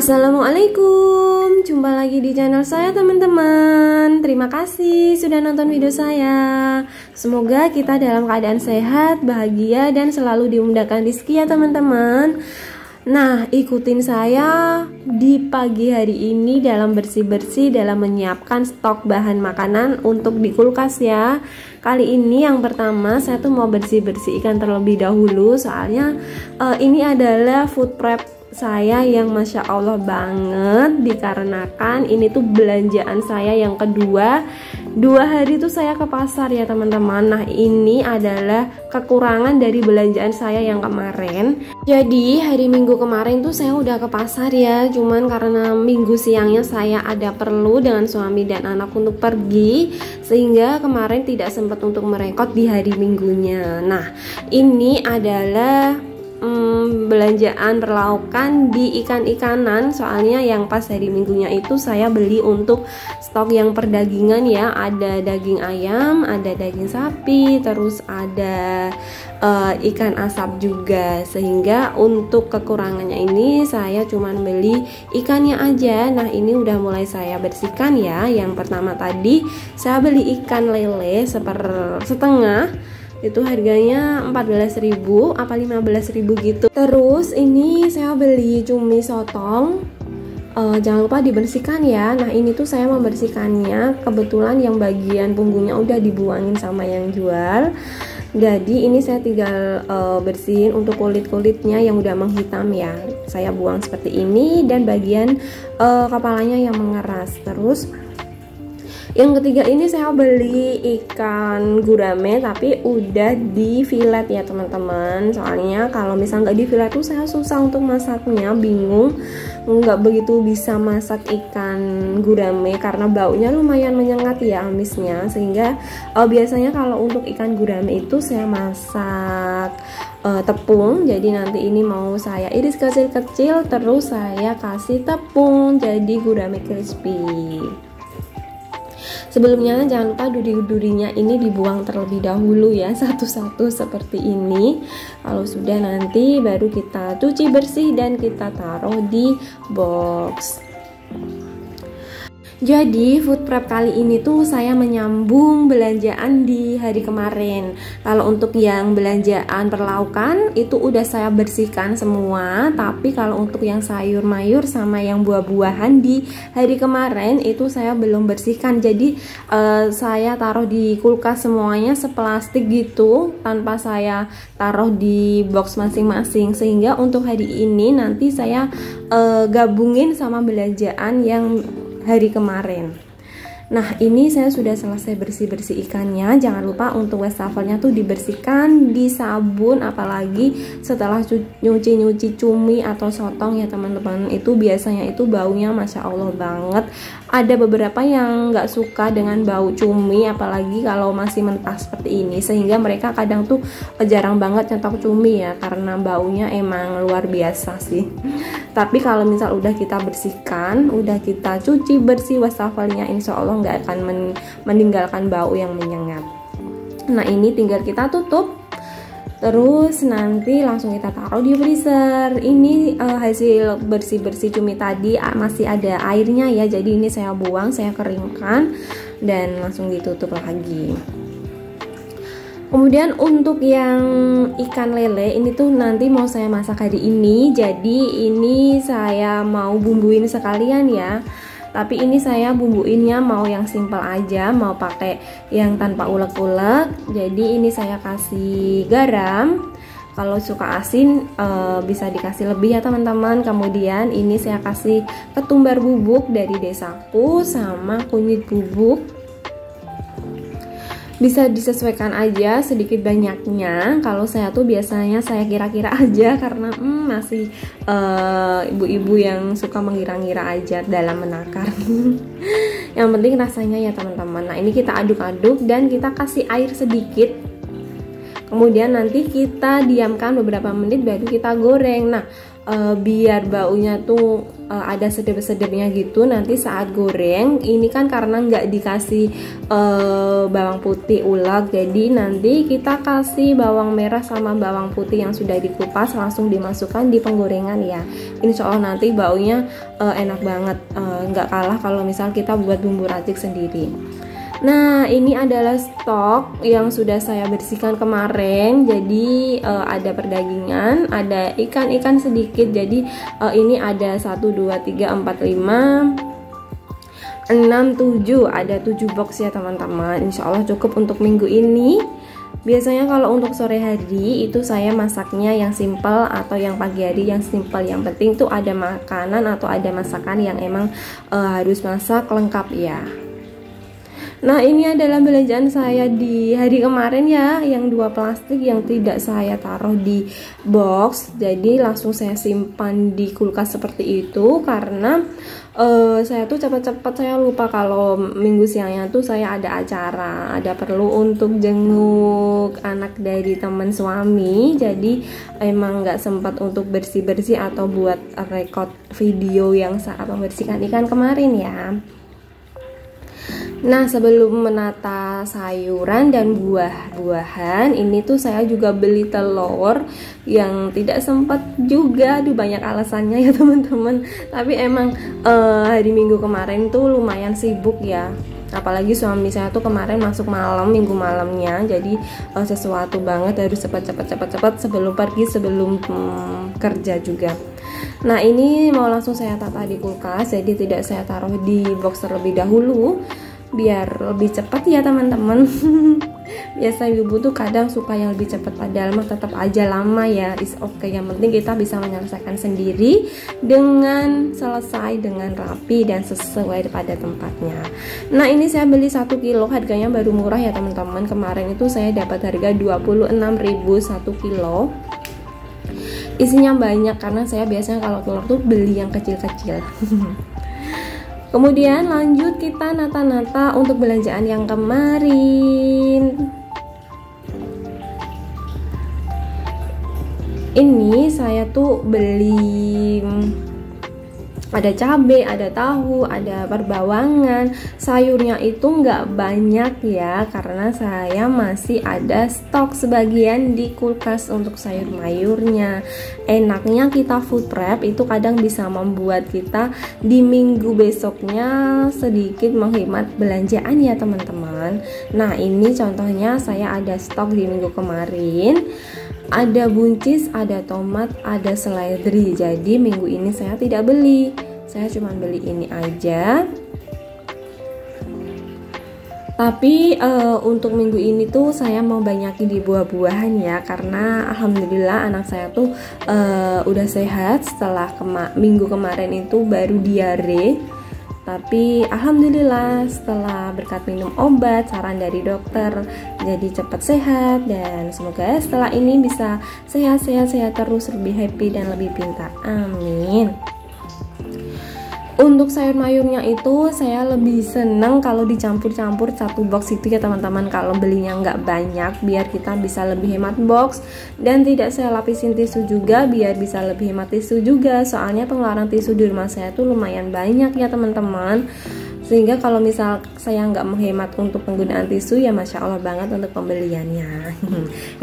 Assalamualaikum, jumpa lagi di channel saya teman-teman. Terima kasih sudah nonton video saya. Semoga kita dalam keadaan sehat, bahagia, dan selalu dimudahkan rezeki ya teman-teman. Nah, ikutin saya di pagi hari ini dalam bersih-bersih, dalam menyiapkan stok bahan makanan untuk di kulkas ya. Kali ini yang pertama saya tuh mau bersih-bersih ikan terlebih dahulu. Soalnya ini adalah food prep saya yang Masya Allah banget, dikarenakan ini tuh belanjaan saya yang kedua. 2 hari itu saya ke pasar ya teman-teman. Nah, ini adalah kekurangan dari belanjaan saya yang kemarin. Jadi hari Minggu kemarin tuh saya udah ke pasar ya, cuman karena Minggu siangnya saya ada perlu dengan suami dan anak untuk pergi, sehingga kemarin tidak sempat untuk merekod di hari Minggunya. Nah, ini adalah belanjaan perlaukan di ikan-ikanan. Soalnya yang pas hari Minggunya itu saya beli untuk stok yang perdagingan ya. Ada daging ayam, ada daging sapi, terus ada ikan asap juga. Sehingga untuk kekurangannya ini saya cuman beli ikannya aja. Nah, ini udah mulai saya bersihkan ya. Yang pertama tadi saya beli ikan lele setengah, itu harganya 14.000 apa 15.000 gitu. Terus ini saya beli cumi sotong, jangan lupa dibersihkan ya. Nah, ini tuh saya membersihkannya, kebetulan yang bagian punggungnya udah dibuangin sama yang jual. Jadi ini saya tinggal bersihin untuk kulit-kulitnya yang udah menghitam ya. Saya buang seperti ini, dan bagian kepalanya yang mengeras. Terus yang ketiga ini saya beli ikan gurame tapi udah di fillet ya teman-teman. Soalnya kalau misal nggak di fillet tuh saya susah untuk masaknya, bingung, nggak begitu bisa masak ikan gurame karena baunya lumayan menyengat ya amisnya. Sehingga biasanya kalau untuk ikan gurame itu saya masak tepung. Jadi nanti ini mau saya iris kecil-kecil, terus saya kasih tepung jadi gurame crispy. Sebelumnya jangan lupa duri-durinya ini dibuang terlebih dahulu ya, satu-satu seperti ini. Kalau sudah nanti baru kita cuci bersih dan kita taruh di box. Jadi food prep kali ini tuh saya menyambung belanjaan di hari kemarin. Kalau untuk yang belanjaan perlaukan itu udah saya bersihkan semua. Tapi kalau untuk yang sayur mayur sama yang buah-buahan di hari kemarin itu saya belum bersihkan. Jadi saya taruh di kulkas semuanya seplastik gitu, tanpa saya taruh di box masing-masing. Sehingga untuk hari ini nanti saya gabungin sama belanjaan yang hari kemarin. Nah, ini saya sudah selesai bersih-bersih ikannya. Jangan lupa untuk wastafelnya tuh dibersihkan, disabun, apalagi setelah nyuci cumi atau sotong ya teman-teman. Itu biasanya itu baunya Masya Allah banget. Ada beberapa yang nggak suka dengan bau cumi, apalagi kalau masih mentah seperti ini. Sehingga mereka kadang tuh jarang banget nyetok cumi ya, karena baunya emang luar biasa sih. Tapi kalau misal udah kita bersihkan, udah kita cuci bersih wastafelnya, insya Allah nggak akan meninggalkan bau yang menyengat. Nah, ini tinggal kita tutup, terus nanti langsung kita taruh di freezer. Ini hasil bersih-bersih cumi tadi masih ada airnya ya, jadi ini saya buang, saya keringkan dan langsung ditutup lagi. Kemudian untuk yang ikan lele ini tuh nanti mau saya masak hari ini. Jadi ini saya mau bumbuin sekalian ya. Tapi ini saya bumbuinnya mau yang simple aja, mau pakai yang tanpa ulek-ulek. Jadi ini saya kasih garam. Kalau suka asin bisa dikasih lebih ya teman-teman. Kemudian ini saya kasih ketumbar bubuk dari desaku sama kunyit bubuk. Bisa disesuaikan aja sedikit banyaknya. Kalau saya tuh biasanya saya kira-kira aja, karena masih ibu-ibu yang suka mengira-ngira aja dalam menakar. Yang penting rasanya ya teman-teman. Nah, ini kita aduk-aduk dan kita kasih air sedikit. Kemudian nanti kita diamkan beberapa menit baru kita goreng. Nah, biar baunya tuh ada sedep-sedepnya gitu nanti saat goreng. Ini kan karena nggak dikasih bawang putih ulek, jadi nanti kita kasih bawang merah sama bawang putih yang sudah dikupas langsung dimasukkan di penggorengan ya. Insya Allah nanti baunya enak banget, nggak kalah kalau misal kita buat bumbu racik sendiri. Nah, ini adalah stok yang sudah saya bersihkan kemarin. Jadi ada perdagingan, ada ikan-ikan sedikit. Jadi ini ada 1 2 3 4 5 6 7, ada 7 box ya teman-teman. Insya Allah cukup untuk minggu ini. Biasanya kalau untuk sore hari itu saya masaknya yang simple atau yang pagi hari yang simple. Yang penting tuh ada makanan atau ada masakan yang emang harus masak lengkap ya. Nah, ini adalah belanjaan saya di hari kemarin ya, yang 2 plastik yang tidak saya taruh di box, jadi langsung saya simpan di kulkas seperti itu karena saya tuh cepat-cepat, saya lupa kalau minggu siangnya tuh saya ada acara, ada perlu untuk jenguk anak dari teman suami, jadi emang nggak sempat untuk bersih-bersih atau buat record video yang saat membersihkan ikan kemarin ya. Nah, sebelum menata sayuran dan buah-buahan, ini tuh saya juga beli telur yang tidak sempat juga. Aduh, banyak alasannya ya teman-teman. Tapi emang hari Minggu kemarin tuh lumayan sibuk ya. Apalagi suami saya tuh kemarin masuk malam, minggu malamnya. Jadi sesuatu banget, harus cepat sebelum pergi, sebelum kerja juga. Nah, ini mau langsung saya tata di kulkas, jadi tidak saya taruh di box terlebih dahulu biar lebih cepat ya teman-teman. Biasa ibu tuh kadang suka yang lebih cepat, padahal mah tetap aja lama ya. Is okay, yang penting kita bisa menyelesaikan sendiri dengan selesai, dengan rapi dan sesuai pada tempatnya. Nah, ini saya beli 1 kilo, harganya baru murah ya teman-teman. Kemarin itu saya dapat harga 26.000 1 kilo. Isinya banyak karena saya biasanya kalau telur tuh beli yang kecil-kecil. Kemudian lanjut kita nata-nata untuk belanjaan yang kemarin. Ini saya tuh beli ada cabai, ada tahu, ada perbawangan. Sayurnya itu nggak banyak ya, karena saya masih ada stok sebagian di kulkas untuk sayur mayurnya. Enaknya kita food prep itu kadang bisa membuat kita di minggu besoknya sedikit menghemat belanjaan ya teman-teman. Nah, ini contohnya saya ada stok di minggu kemarin. Ada buncis, ada tomat, ada seledri. Jadi minggu ini saya tidak beli, saya cuma beli ini aja. Tapi untuk minggu ini tuh saya mau banyakin di buah-buahan ya, karena alhamdulillah anak saya tuh udah sehat setelah minggu kemarin itu baru diare. Tapi alhamdulillah setelah berkat minum obat saran dari dokter jadi cepat sehat, dan semoga setelah ini bisa sehat terus, lebih happy dan lebih pintar, amin. Untuk sayur mayurnya itu saya lebih seneng kalau dicampur-campur satu box itu ya teman-teman, kalau belinya nggak banyak biar kita bisa lebih hemat box. Dan tidak saya lapisin tisu juga biar bisa lebih hemat tisu juga, soalnya pengeluaran tisu di rumah saya tuh lumayan banyak ya teman-teman. Sehingga kalau misal saya nggak menghemat untuk penggunaan tisu ya Masya Allah banget untuk pembeliannya.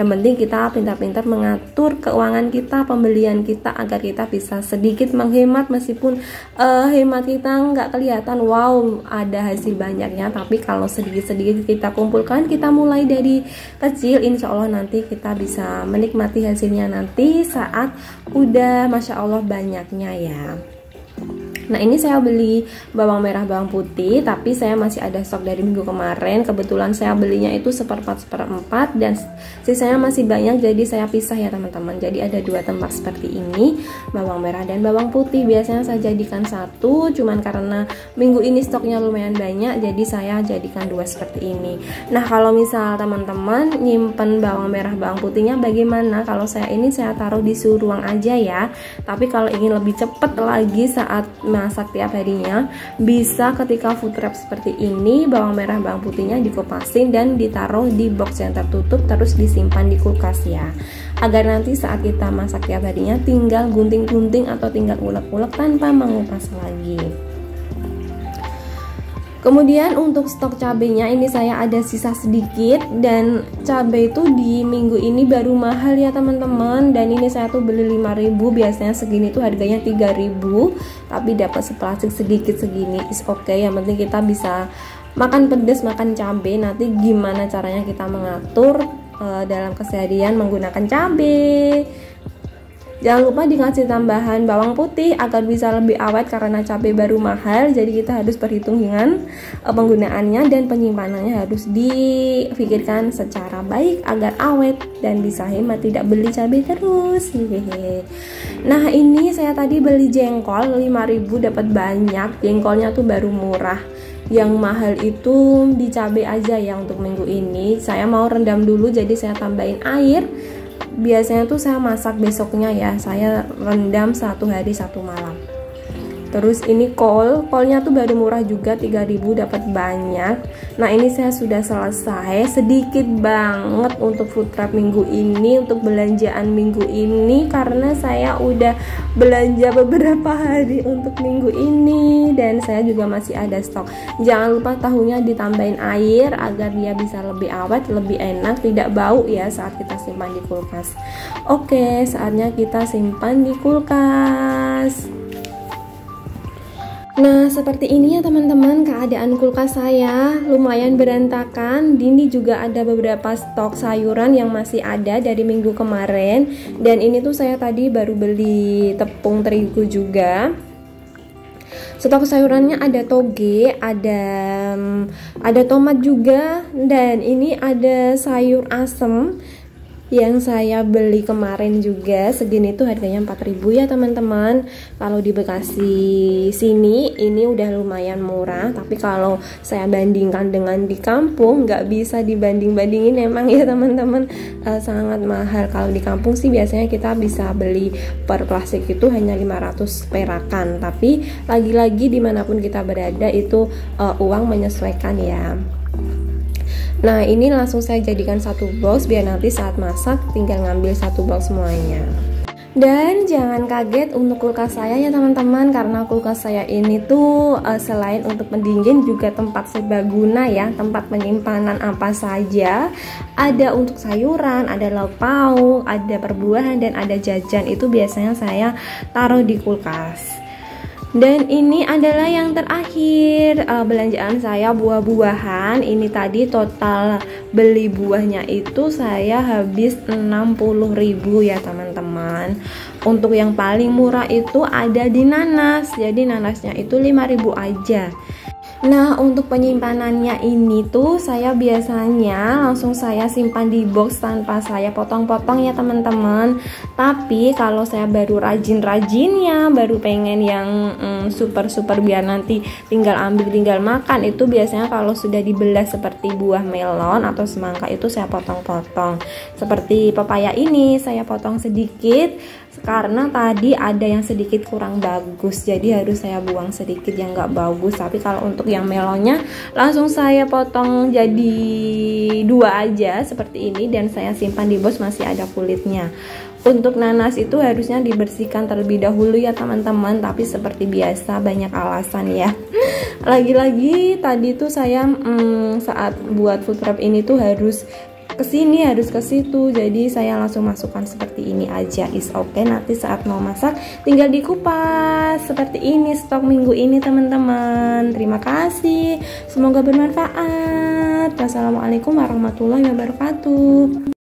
Yang penting kita pintar-pintar mengatur keuangan kita, pembelian kita, agar kita bisa sedikit menghemat, meskipun hemat kita nggak kelihatan wow ada hasil banyaknya, tapi kalau sedikit-sedikit kita kumpulkan, kita mulai dari kecil, insya Allah nanti kita bisa menikmati hasilnya nanti saat udah Masya Allah banyaknya ya. Nah, ini saya beli bawang merah, bawang putih, tapi saya masih ada stok dari minggu kemarin. Kebetulan saya belinya itu 1/4 dan sisanya masih banyak, jadi saya pisah ya teman-teman. Jadi ada 2 tempat seperti ini, bawang merah dan bawang putih. Biasanya saya jadikan 1, cuman karena minggu ini stoknya lumayan banyak, jadi saya jadikan 2 seperti ini. Nah, kalau misal teman-teman nyimpen bawang merah, bawang putihnya bagaimana? Kalau saya ini saya taruh di suhu ruang aja ya. Tapi kalau ingin lebih cepat lagi saat dimasak tiap harinya, bisa ketika food wrap seperti ini, bawang merah bawang putihnya dikupasin dan ditaruh di box yang tertutup, terus disimpan di kulkas ya, agar nanti saat kita masak tiap harinya tinggal gunting-gunting atau tinggal ulek-ulek tanpa mengupas lagi. Kemudian untuk stok cabenya ini saya ada sisa sedikit, dan cabai itu di minggu ini baru mahal ya teman-teman. Dan ini saya tuh beli 5.000, biasanya segini tuh harganya 3.000, tapi dapat seplastik sedikit segini is okay. Yang penting kita bisa makan pedas, makan cabai. Nanti gimana caranya kita mengatur dalam keseharian menggunakan cabai. Jangan lupa dikasih tambahan bawang putih agar bisa lebih awet karena cabai baru mahal. Jadi kita harus berhitung dengan penggunaannya, dan penyimpanannya harus dipikirkan secara baik agar awet dan bisa hemat, tidak beli cabai terus. Nah ini saya tadi beli jengkol 5.000 dapat banyak. Jengkolnya tuh baru murah. Yang mahal itu di cabai aja ya. Untuk minggu ini saya mau rendam dulu, jadi saya tambahin air. Biasanya tuh saya masak besoknya ya, saya rendam 1 hari 1 malam. Terus ini kolnya tuh baru murah juga, 3.000 dapat banyak. Nah ini saya sudah selesai, sedikit banget untuk food wrap minggu ini, untuk belanjaan minggu ini, karena saya udah belanja beberapa hari untuk minggu ini, dan saya juga masih ada stok. Jangan lupa tahunya ditambahin air agar dia bisa lebih awet, lebih enak, tidak bau ya saat kita simpan di kulkas. Oke, saatnya kita simpan di kulkas. Nah seperti ini ya teman-teman keadaan kulkas saya, lumayan berantakan. Ini juga ada beberapa stok sayuran yang masih ada dari minggu kemarin, dan ini tuh saya tadi baru beli tepung terigu juga. Stok sayurannya ada toge, ada tomat juga, dan ini ada sayur asem yang saya beli kemarin juga. Segini tuh harganya 4.000 ya teman-teman. Kalau di Bekasi sini ini udah lumayan murah, tapi kalau saya bandingkan dengan di kampung nggak bisa dibanding-bandingin emang ya teman-teman, sangat mahal. Kalau di kampung sih biasanya kita bisa beli per plastik itu hanya 500 perakan, tapi lagi-lagi dimanapun kita berada itu uang menyesuaikan ya. Nah ini langsung saya jadikan 1 box biar nanti saat masak tinggal ngambil 1 box semuanya. Dan jangan kaget untuk kulkas saya ya teman-teman, karena kulkas saya ini tuh selain untuk pendingin juga tempat serbaguna ya, tempat penyimpanan apa saja. Ada untuk sayuran, ada lauk pauk, ada perbuahan, dan ada jajan. Itu biasanya saya taruh di kulkas. Dan ini adalah yang terakhir belanjaan saya, buah-buahan. Ini tadi total beli buahnya itu saya habis 60.000 ya teman-teman. Untuk yang paling murah itu ada di nanas, jadi nanasnya itu 5.000 aja. Nah untuk penyimpanannya ini tuh saya biasanya langsung saya simpan di box tanpa saya potong-potong ya teman-teman. Tapi kalau saya baru rajin-rajinnya, baru pengen yang super-super biar nanti tinggal ambil tinggal makan, itu biasanya kalau sudah dibelah seperti buah melon atau semangka itu saya potong-potong. Seperti pepaya ini saya potong sedikit karena tadi ada yang sedikit kurang bagus, jadi harus saya buang sedikit yang nggak bagus. Tapi kalau untuk yang melonnya langsung saya potong jadi 2 aja seperti ini, dan saya simpan di box masih ada kulitnya. Untuk nanas itu harusnya dibersihkan terlebih dahulu ya teman-teman, tapi seperti biasa banyak alasan ya. Lagi-lagi tadi tuh saya saat buat food wrap ini tuh harus kesini, harus ke situ, jadi saya langsung masukkan seperti ini aja, is okay. Nanti saat mau masak tinggal dikupas. Seperti ini stok minggu ini teman-teman. Terima kasih, semoga bermanfaat. Wassalamualaikum warahmatullahi wabarakatuh.